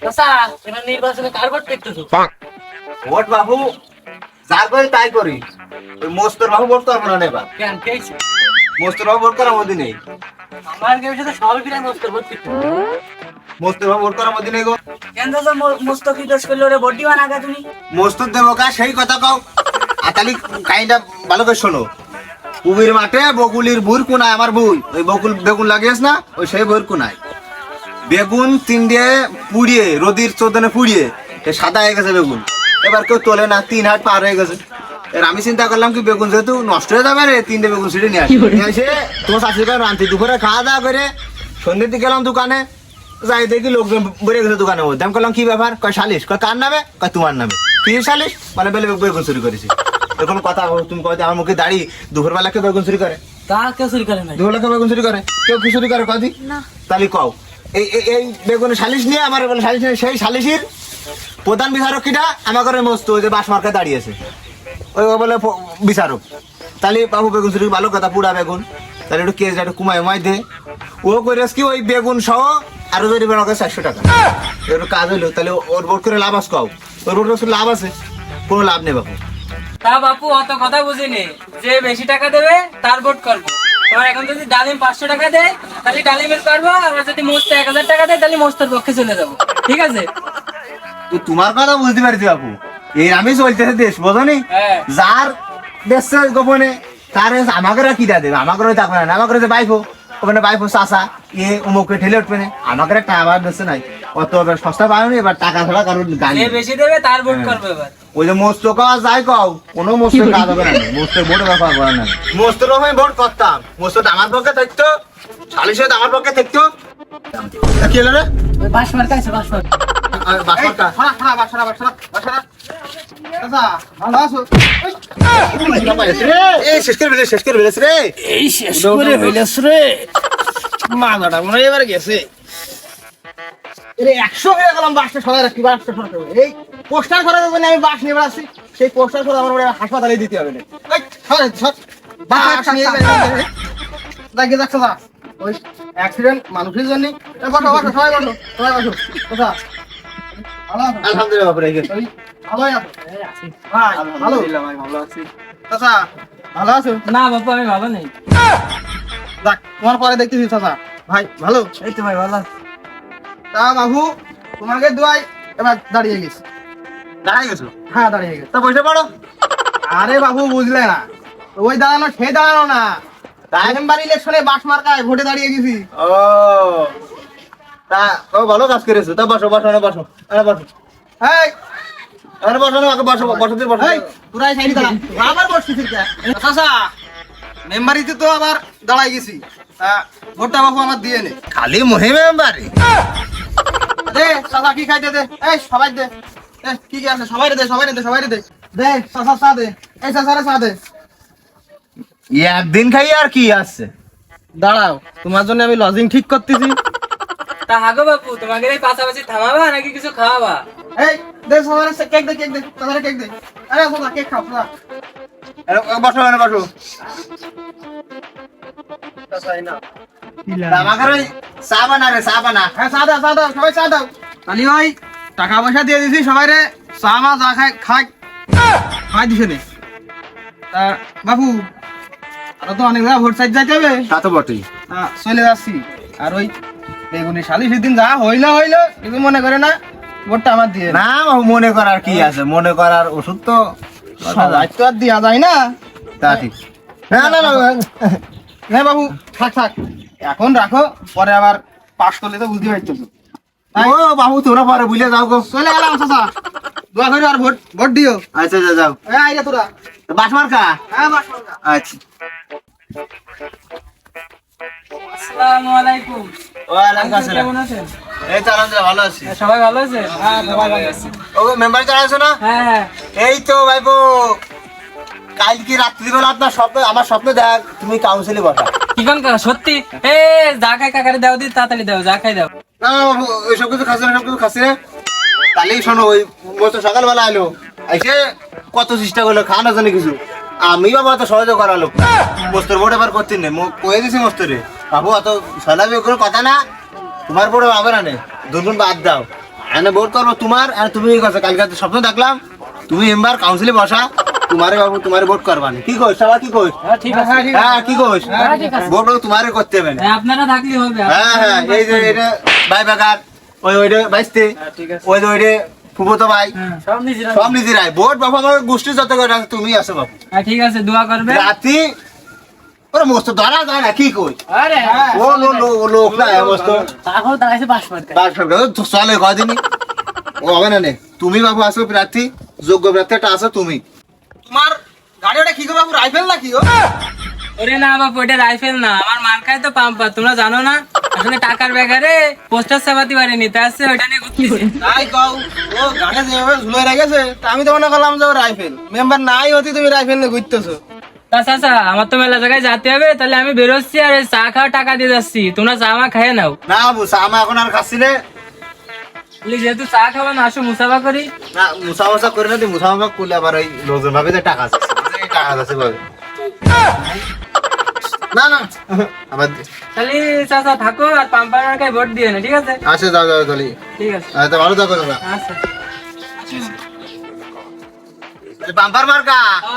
চাচা এবার নির্বাচনে কার ভোট দেখতেছো? ভোট বাবু যা করি তাই করি। ওই মোস্তর বাবু ভোট করবো না এবার। কেন পেয়েছি? মোস্তর বাবু ভোট করার মধ্যে নেই। আমার গেমের সাথে সবাই ফিরে মোস্তের ভোট দিতে। মোস্তর বাবু ভোট করার মধ্যে নেই গো। কেন চাচা মোস্ত কি দোষ করলে ওরে ভোট দিবা না গা তুমি? মোস্তর দেবো কা সেই কথা কও। আর তাহলে কাহিনীটা ভালো করে শোনো। কুবির মাঠে বকুলির বুর কোনায় আমার বই ওই বকুল বেগুন লাগিয়েছ না ওই সেই বইয়ের কোনায় বেগুন 3 দিয়ে পুড়িয়ে রোদির চোদনে পুড়িয়ে সাদা হয়ে গেছে বেগুন। এবার কেউ তোলে না, 3 হাত পার হয়ে গেছে। এর আমি চিন্তা করলাম কি বেগুন যেহেতু নষ্ট হয়ে যাবে রে, 3টে বেগুন ছিঁড়ে নিয়ে আসে তোমার শাশুড়ি রান্তি দুপুরে খাওয়া দাওয়া করে সন্ধ্যের দিকে গেলাম দোকানে, যাই দেখি লোকজন বেড়ে গেছে দোকানের মধ্যে। আমি করলাম কি ব্যাপার? কয় সালিশ। কয় কার নামে? কয় তোমার নামে। কি সালিশ? মানে বেলে বেগুন চুরি করেছি। এরকম কথা তুমি কয় আমার মুখে দাঁড়িয়ে দুপুরবেলা কেউ বেগুন চুরি করে? তা কেউ চুরি করে না। দুপুরবেলা কেউ বেগুন চুরি করে? কেউ কি চুরি করে কদি? তাহলে কও এই বেগুনের সালিশ নিয়ে আমার সালিশ নিয়ে সেই সালিশির প্রধান বিচারক কিটা আমার ঘরে মস্ত ওই যে বাস মার্কে দাঁড়িয়েছে ওই বলে বিচারক। তাহলে বাবু বেগুন চুরি ভালো কথা, পুরা বেগুন তাহলে একটু কেস একটু কুমায় উমায় দে। ও করে কি ওই বেগুন সহ আরো যদি বেড়া 400 টাকা একটু কাজ হইলো। তাহলে ওর ভোট করে লাভ আছে? কও ওর ভোট করে লাভ আছে? কোনো লাভ নেই বাবু। তা বাপু অত কথা বুঝিনি, যে বেশি টাকা দেবে তার ভোট করবো। তোমার এখন যদি ডালিম 500 টাকা দেয় তাহলে ডালিমের করবো, আর যদি মোস্ত 1000 টাকা দেয় তাহলে মোস্তের পক্ষে চলে যাবো। ঠিক আছে? তো তোমার কথা বুঝতে পারছি বাবু, এই আমি চলতেছে দেশ বোঝনি। হ্যাঁ। যার দেশ গোপনে তার আমাকে কি দেবে? আমাকে থাকবে না, আমাকে যে বাইফো ওখানে বাইফো চাষা এ উমুকে ঠেলে উঠবে না, আমাকে একটা আমার দেশে নাই অত সস্তা পায়নি। এবার টাকা ছাড়া কারণ গাড়ি যে বেশি দেবে তার ভোট করবে এবার। ওই যে মোস্ত কাজ যাই কও কোনো মোস্তের কাজ হবে না, মোস্তের ভোট ব্যাপার করে না। মোস্তের আমি ভোট করতাম, মোস্ত আমার পক্ষে থাকতো, সালিশ আমার পক্ষে থাকতো। কি হলো রে? ওই বাস মার্কা আছে, বাস মার্কা। শেষ করে ফেলেছ রে। এই শেষ করে হইলেছ রে, মাথাটা মনে এবার গেছে। 100 হয়ে গেলাম বাসটা সবাই রাখি, বাসটা সরাতে হবে। এই পোস্টার করার জন্য আমি বাস নিয়ে আসছি, সেই পোস্টার করে আমার হাসপাতালে দিতে হবে না। ওই অ্যাক্সিডেন্ট মানুষের জন্য। বসো বসো সবাই বসো, সবাই বসো। কোথা? আলহামদুলিল্লাহ বাবু রেখে ভালোই আছো? ভাই আলহামদুলিল্লাহ ভাই ভালো আছি। চাচা ভালো আছো? না বাপু আমি ভালো নেই। যাক তোমার পরে দেখতেছি। চাচা ভাই ভালো? এই তো ভাই ভালো। তা বাবু তোমাকে দোয়াই এবার দাঁড়িয়ে গেছি। দাঁড়িয়ে গেছো? হ্যাঁ দাঁড়িয়ে গেছো। তা বসে পড়ো। আরে বাবু বুঝলে না, ওই দাঁড়ানো সে দাঁড়ানো না, মেম্বার ইলেকশনে বাস মার্কায় ভোটে দাঁড়িয়ে গেছি। ও তা ও ভালো কাজ করেছো। তা বসো বসো না বসো, আরে বসো। এই আরে বসো না, বসো বসো তুই বসো। এই পুরাই সাইডে দাঁড়া, আবার বসছিস কে? চাচা মেম্বারিতে তো আবার দাঁড়াই গেছি, ভোটটা বাবু আমার দিয়ে নে। খালি মহি মেম্বারি দে। চাচা কি খাইতে দে? এই সবাই দে। কি কি আছে সবাই দে, সবাই দে, সবাই দে। দে চাচা চা দে। এই চাচারে চা দে। একদিন খাই আর কি আছে? দাঁড়াও তোমার জন্য আমি লজিং ঠিক করতেছি। তা হাগো বাপু তোমাকে এই পাশাপাশি থামাবা নাকি কিছু খাওয়াবা? এই দে সবারে কেক দে, কেক দে, চাচারে কেক দে। আরে চাচা কেক খাও চাচা। আরে বসো না বসো। চাচা এই না আমাকে চা বানা রে, চা বানা। হ্যাঁ চা দাও, চা দাও, সবাই চা দাও। তালি ভাই টাকা পয়সা দিয়ে দিছি সবাই রে, চা মা যা খাই খাই দিছে নে। তা বাবু আরো তো অনেক জায়গা ভোট সাইড যাইতে হবে। তা তো বটেই। চলে যাচ্ছি। আর ওই বেগুনি শালিশের দিন যা হইলো কিছু মনে করে না, ভোটটা আমার দিয়ে না। বাবু মনে করার কি আছে, মনে করার ওষুধ তো সবাই তো আর দেওয়া যায় না। তা ঠিক। না না না না বাবু থাক থাক, এখন রাখো, পরে আবার পাস করলে তো বুঝতে পারছো। ও বাবু তোরা পরে বুঝলে যাও গো। চলে গেলাম চাচা, দোয়া করে আর ভোট দিও। আচ্ছা আচ্ছা যাও। আইরা তোরা বাস মার্কা? হ্যাঁ বাস মার্কা। আচ্ছা। আসসালামু আলাইকুম। ওয়ালাইকুম আসসালাম। কেমন আছেন? এই তো আলহামদুলিল্লাহ ভালো আছি। সবাই ভালো আছে? হ্যাঁ সবাই ভালো আছে। ও মেম্বার যারা আছো না? হ্যাঁ হ্যাঁ। এই তো ভাইবো কালকে রাত্রিবেলা আপনার স্বপ্নে, আমার স্বপ্নে দেখ তুমি কাউন্সিলে বসা। কি কোন কাকা সত্যি? এ যা খাই কাকারে দাও দি, তাড়াতাড়ি দাও, যা খাই দাও। না ওইসব কিছু খাচ্ছে না, সব কিছু খাচ্ছে না। তাহলেই শোনো ওই বলতো সকালবেলা এলো এসে কত চেষ্টা করলো খাওয়ানো জানি কিছু, আমি বাবা তো সহজে করা লোক না। মোস্তর বোর্ড এবার করছেন না কয়ে দিছি মোস্তরে বাবু অত সলাবি কোনো কথা না তোমার বোর্ড হবে না নে দুজন বাদ দাও এনে বোর্ড করবো তোমার আর তুমি কথা কালকে স্বপ্ন দেখলাম তুমি মেম্বার কাউন্সিলে বসা তোমারে বাবু তোমারে ভোট করবা না কি কইস সবাই কি কইস হ্যাঁ ঠিক আছে হ্যাঁ কি কইস ঠিক আছে। ভোট তোমারে করতে হবে না হ্যাঁ, আপনারা থাকলে হবে হ্যাঁ হ্যাঁ এই যে এটা ভাই বাগার ওইটা বাইসতে হ্যাঁ, ঠিক আছে ওই যে ওইটা ফুফতো ভাই হ্যাঁ, সব নিজেরা সব নিজেরাই ভোট বাবু আমার গোষ্ঠী যত করে আছে, তুমি আসো বাবু হ্যাঁ, ঠিক আছে দোয়া করবে রাতি ওরে মস্ত ধরা যায় না কি কই আরে ও লো লো লোক না মস্ত তারপর দাঁড়াইছে 5 মার্কা বাস তো চলে কদিনই ও হবে না নে তুমি বাবু আসো প্রার্থী যোগ্য প্রার্থী একটা আসো তুমি তোমার গাড়ি ওটা কি গো বাবু রাইফেল নাকি ও ওরে না বাবা ওটা রাইফেল না আমার মার্কায় তো পাম্পার তোমরা জানো না আসলে টাকার ব্যাগারে পোস্টার ছাপাতে পারিনি তাই আছে ওইটা নিয়ে ঘুরতেছি তাই কও ও গাড়ি যেভাবে ঝুলে রেখেছে তা আমি তো মনে করলাম যে ও রাইফেল মেম্বার নাই হতি তুমি রাইফেল নিয়ে ঘুরতেছো আচ্ছা আমার তো মেলা জায়গায় যেতে হবে তাহলে আমি বেরোচ্ছি আর এই চা খাওয়া টাকা দিয়ে যাচ্ছি তোমরা চা মা খেয়ে নাও না বাবু সামা এখন আর খাচ্ছিলে বলি, যেহেতু চা খাবো না আসো মুসাফা করি না মুসাফা করে না তুই মুসাফা করলে আবার ওই লোকজন ভাবে যে টাকা আছে টাকা আছে ভাবে না না আবার তাহলে চাচা থাকো আর পাম্পার মার্কায় ভোট দিয়ে না ঠিক আছে আসে যাও যাও তাহলে ঠিক আছে তো ভালো থাকো তোমরা আচ্ছা বাম্পার মার্কা ও,